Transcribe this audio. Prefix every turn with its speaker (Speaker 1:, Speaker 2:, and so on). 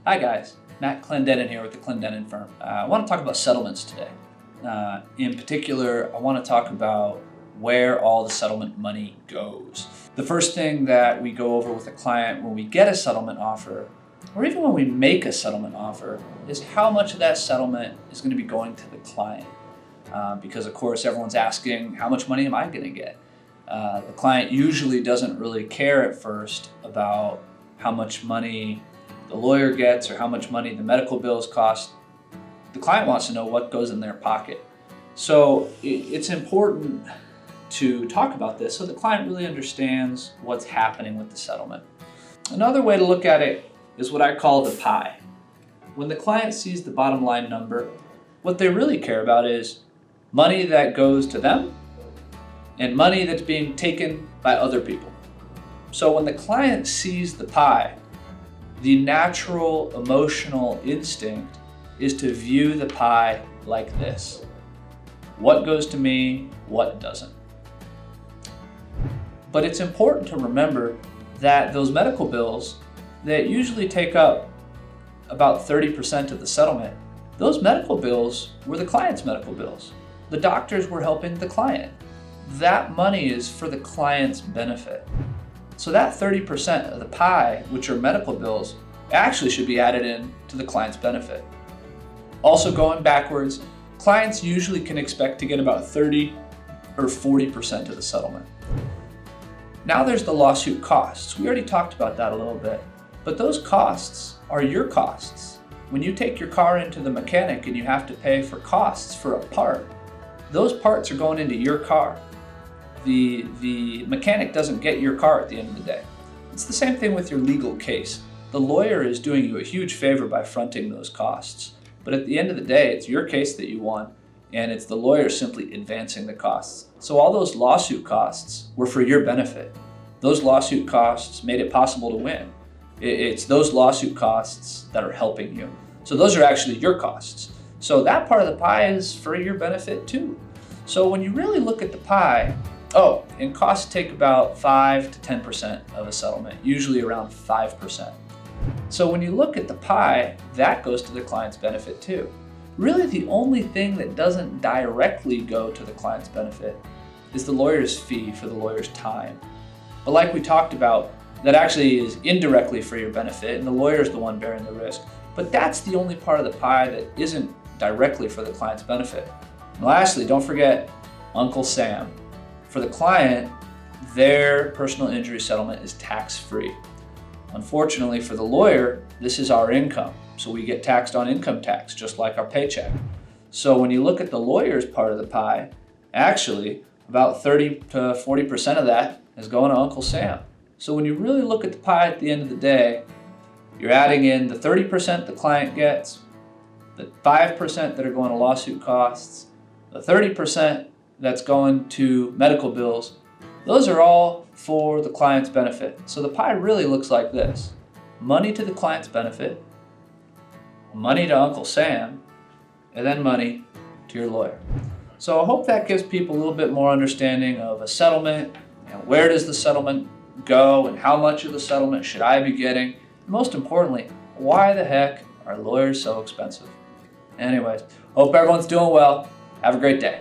Speaker 1: Hi guys, Matt Clendenin here with the Clendenin firm. I want to talk about settlements today. In particular, I want to talk about where all the settlement money goes. The first thing that we go over with a client when we get a settlement offer, or even when we make a settlement offer, is how much of that settlement is going to be going to the client. Because of course everyone's asking, how much money am I going to get? The client usually doesn't really care at first about how much money the lawyer gets or how much money the medical bills cost. The client wants to know what goes in their pocket. So it's important to talk about this so the client really understands what's happening with the settlement. Another way to look at it is what I call the pie. When the client sees the bottom line number, what they really care about is money that goes to them and money that's being taken by other people. So when the client sees the pie, the natural emotional instinct is to view the pie like this. What goes to me, what doesn't? But it's important to remember that those medical bills that usually take up about 30% of the settlement, those medical bills were the client's medical bills. The doctors were helping the client. That money is for the client's benefit. So that 30% of the pie, which are medical bills, actually should be added in to the client's benefit. Also going backwards, clients usually can expect to get about 30 or 40% of the settlement. Now there's the lawsuit costs. We already talked about that a little bit, but those costs are your costs. When you take your car into the mechanic and you have to pay for costs for a part, those parts are going into your car. The mechanic doesn't get your car at the end of the day. It's the same thing with your legal case. The lawyer is doing you a huge favor by fronting those costs. But at the end of the day, it's your case that you won, and it's the lawyer simply advancing the costs. So all those lawsuit costs were for your benefit. Those lawsuit costs made it possible to win. It's those lawsuit costs that are helping you. So those are actually your costs. So that part of the pie is for your benefit too. So when you really look at the pie, and costs take about 5 to 10% of a settlement, usually around 5%. So when you look at the pie, that goes to the client's benefit too. Really the only thing that doesn't directly go to the client's benefit is the lawyer's fee for the lawyer's time. But like we talked about, that actually is indirectly for your benefit and the lawyer's the one bearing the risk. But that's the only part of the pie that isn't directly for the client's benefit. And lastly, don't forget Uncle Sam. For the client, their personal injury settlement is tax-free. Unfortunately for the lawyer, this is our income. So we get taxed on income tax, just like our paycheck. So when you look at the lawyer's part of the pie, actually about 30 to 40% of that is going to Uncle Sam. So when you really look at the pie at the end of the day, you're adding in the 30% the client gets, the 5% that are going to lawsuit costs, the 30% that's going to medical bills. Those are all for the client's benefit. So the pie really looks like this. Money to the client's benefit, money to Uncle Sam, and then money to your lawyer. So I hope that gives people a little bit more understanding of a settlement, and where does the settlement go, and how much of the settlement should I be getting? And most importantly, why the heck are lawyers so expensive? Anyways, hope everyone's doing well. Have a great day.